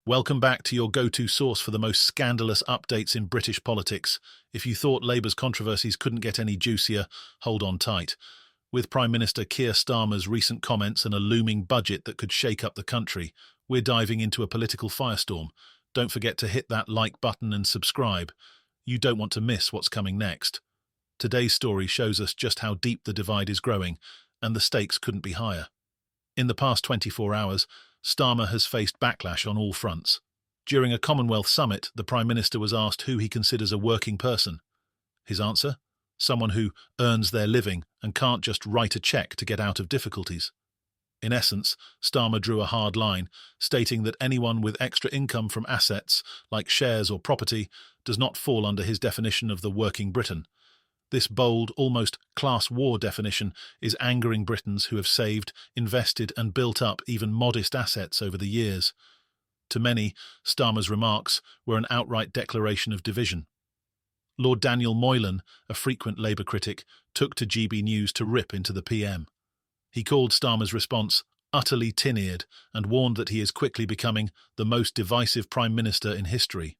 Welcome back to your go-to source for the most scandalous updates in British politics. If you thought Labour's controversies couldn't get any juicier, hold on tight. With Prime Minister Keir Starmer's recent comments and a looming budget that could shake up the country, we're diving into a political firestorm. Don't forget to hit that like button and subscribe. You don't want to miss what's coming next. Today's story shows us just how deep the divide is growing, and the stakes couldn't be higher. In the past 24 hours, Starmer has faced backlash on all fronts. During a Commonwealth summit, the Prime Minister was asked who he considers a working person. His answer? Someone who earns their living and can't just write a cheque to get out of difficulties. In essence, Starmer drew a hard line, stating that anyone with extra income from assets, like shares or property, does not fall under his definition of the working Briton. This bold, almost class war definition is angering Britons who have saved, invested and built up even modest assets over the years. To many, Starmer's remarks were an outright declaration of division. Lord Daniel Moylan, a frequent Labour critic, took to GB News to rip into the PM. He called Starmer's response utterly tin-eared and warned that he is quickly becoming the most divisive Prime Minister in history.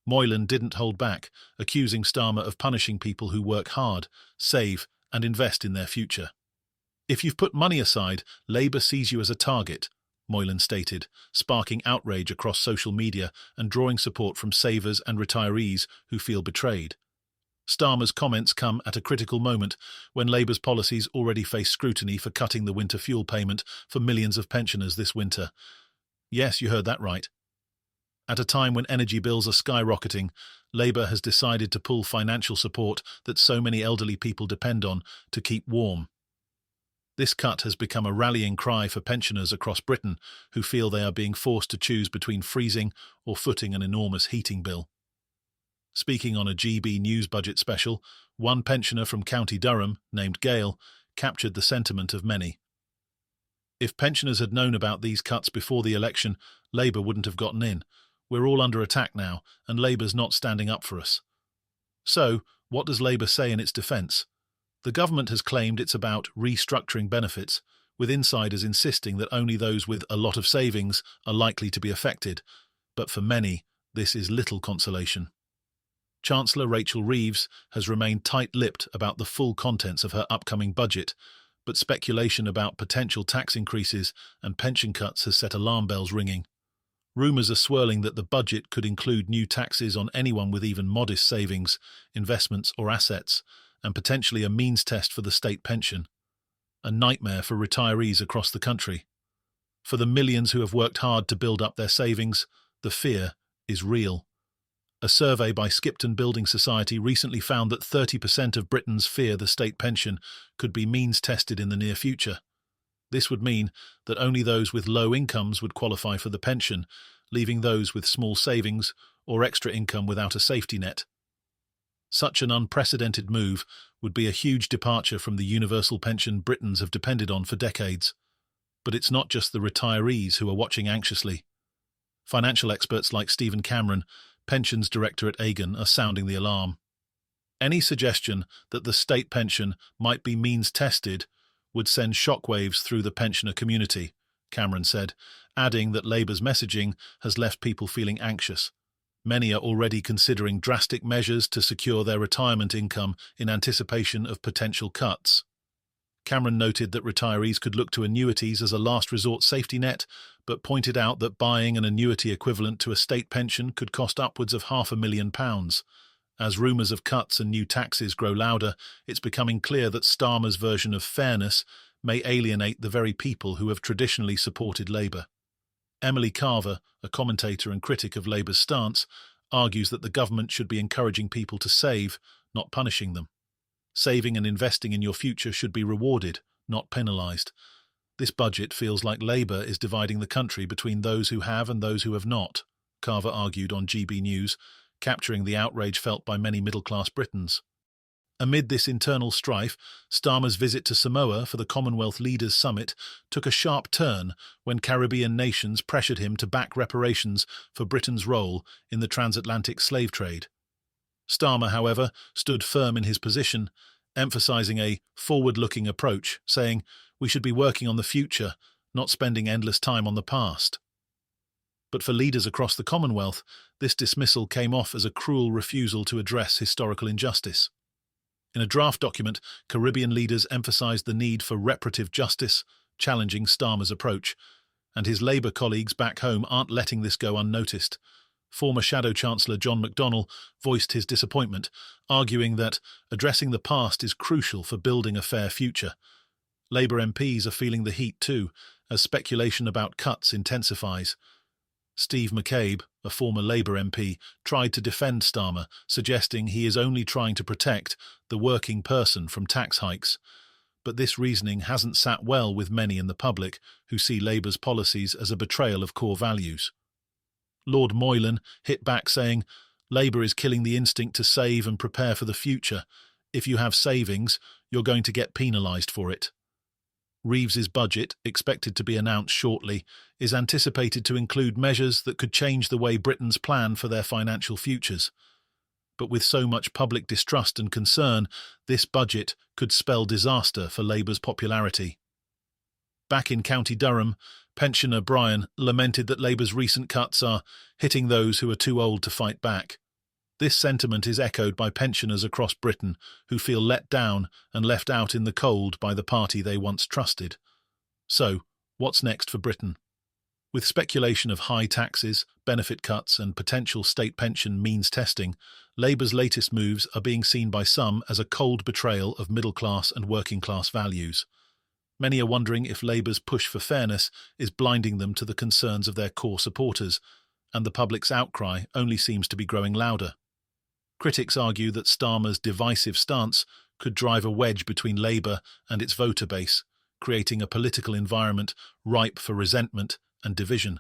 Moylan didn't hold back, accusing Starmer of punishing people who work hard, save and invest in their future. "If you've put money aside, Labour sees you as a target," Moylan stated, sparking outrage across social media and drawing support from savers and retirees who feel betrayed. Starmer's comments come at a critical moment when Labour's policies already face scrutiny for cutting the winter fuel payment for millions of pensioners this winter. Yes, you heard that right. At a time when energy bills are skyrocketing, Labour has decided to pull financial support that so many elderly people depend on to keep warm. This cut has become a rallying cry for pensioners across Britain who feel they are being forced to choose between freezing or footing an enormous heating bill. Speaking on a GB News budget special, one pensioner from County Durham, named Gail, captured the sentiment of many. "If pensioners had known about these cuts before the election, Labour wouldn't have gotten in. We're all under attack now, and Labour's not standing up for us." So, what does Labour say in its defence? The government has claimed it's about restructuring benefits, with insiders insisting that only those with a lot of savings are likely to be affected. But for many, this is little consolation. Chancellor Rachel Reeves has remained tight-lipped about the full contents of her upcoming budget, but speculation about potential tax increases and pension cuts has set alarm bells ringing. Rumours are swirling that the budget could include new taxes on anyone with even modest savings, investments or assets, and potentially a means test for the state pension. A nightmare for retirees across the country. For the millions who have worked hard to build up their savings, the fear is real. A survey by Skipton Building Society recently found that 30% of Britons fear the state pension could be means tested in the near future. This would mean that only those with low incomes would qualify for the pension, leaving those with small savings or extra income without a safety net. Such an unprecedented move would be a huge departure from the universal pension Britons have depended on for decades. But it's not just the retirees who are watching anxiously. Financial experts like Stephen Cameron, pensions director at Aegon, are sounding the alarm. Any suggestion that the state pension might be means tested would send shockwaves through the pensioner community, Cameron said, adding that Labour's messaging has left people feeling anxious. Many are already considering drastic measures to secure their retirement income in anticipation of potential cuts. Cameron noted that retirees could look to annuities as a last resort safety net, but pointed out that buying an annuity equivalent to a state pension could cost upwards of £500,000. As rumours of cuts and new taxes grow louder, it's becoming clear that Starmer's version of fairness may alienate the very people who have traditionally supported Labour. Emily Carver, a commentator and critic of Labour's stance, argues that the government should be encouraging people to save, not punishing them. Saving and investing in your future should be rewarded, not penalised. This budget feels like Labour is dividing the country between those who have and those who have not, Carver argued on GB News, capturing the outrage felt by many middle-class Britons. Amid this internal strife, Starmer's visit to Samoa for the Commonwealth Leaders Summit took a sharp turn when Caribbean nations pressured him to back reparations for Britain's role in the transatlantic slave trade. Starmer, however, stood firm in his position, emphasising a forward-looking approach, saying, "We should be working on the future, not spending endless time on the past." But for leaders across the Commonwealth, this dismissal came off as a cruel refusal to address historical injustice. In a draft document, Caribbean leaders emphasised the need for reparative justice, challenging Starmer's approach, and his Labour colleagues back home aren't letting this go unnoticed. Former Shadow Chancellor John McDonnell voiced his disappointment, arguing that addressing the past is crucial for building a fair future. Labour MPs are feeling the heat too, as speculation about cuts intensifies. Steve McCabe, a former Labour MP, tried to defend Starmer, suggesting he is only trying to protect the working person from tax hikes. But this reasoning hasn't sat well with many in the public, who see Labour's policies as a betrayal of core values. Lord Moylan hit back saying, "Labour is killing the instinct to save and prepare for the future. If you have savings, you're going to get penalised for it." Reeves's budget, expected to be announced shortly, is anticipated to include measures that could change the way Britons plan for their financial futures. But with so much public distrust and concern, this budget could spell disaster for Labour's popularity. Back in County Durham, pensioner Brian lamented that Labour's recent cuts are hitting those who are too old to fight back. This sentiment is echoed by pensioners across Britain who feel let down and left out in the cold by the party they once trusted. So, what's next for Britain? With speculation of high taxes, benefit cuts and potential state pension means testing, Labour's latest moves are being seen by some as a cold betrayal of middle-class and working-class values. Many are wondering if Labour's push for fairness is blinding them to the concerns of their core supporters, and the public's outcry only seems to be growing louder. Critics argue that Starmer's divisive stance could drive a wedge between Labour and its voter base, creating a political environment ripe for resentment and division.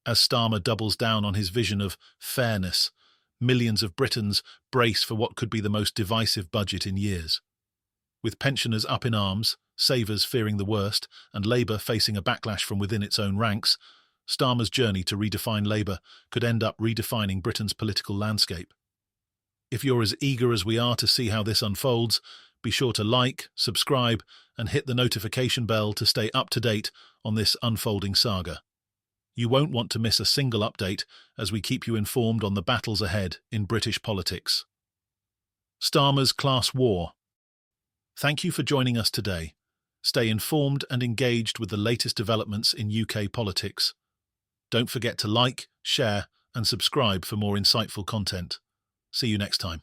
As Starmer doubles down on his vision of fairness, millions of Britons brace for what could be the most divisive budget in years. With pensioners up in arms, savers fearing the worst, and Labour facing a backlash from within its own ranks, Starmer's journey to redefine Labour could end up redefining Britain's political landscape. If you're as eager as we are to see how this unfolds, be sure to like, subscribe, and hit the notification bell to stay up to date on this unfolding saga. You won't want to miss a single update as we keep you informed on the battles ahead in British politics. Starmer's Class War. Thank you for joining us today. Stay informed and engaged with the latest developments in UK politics. Don't forget to like, share, and subscribe for more insightful content. See you next time.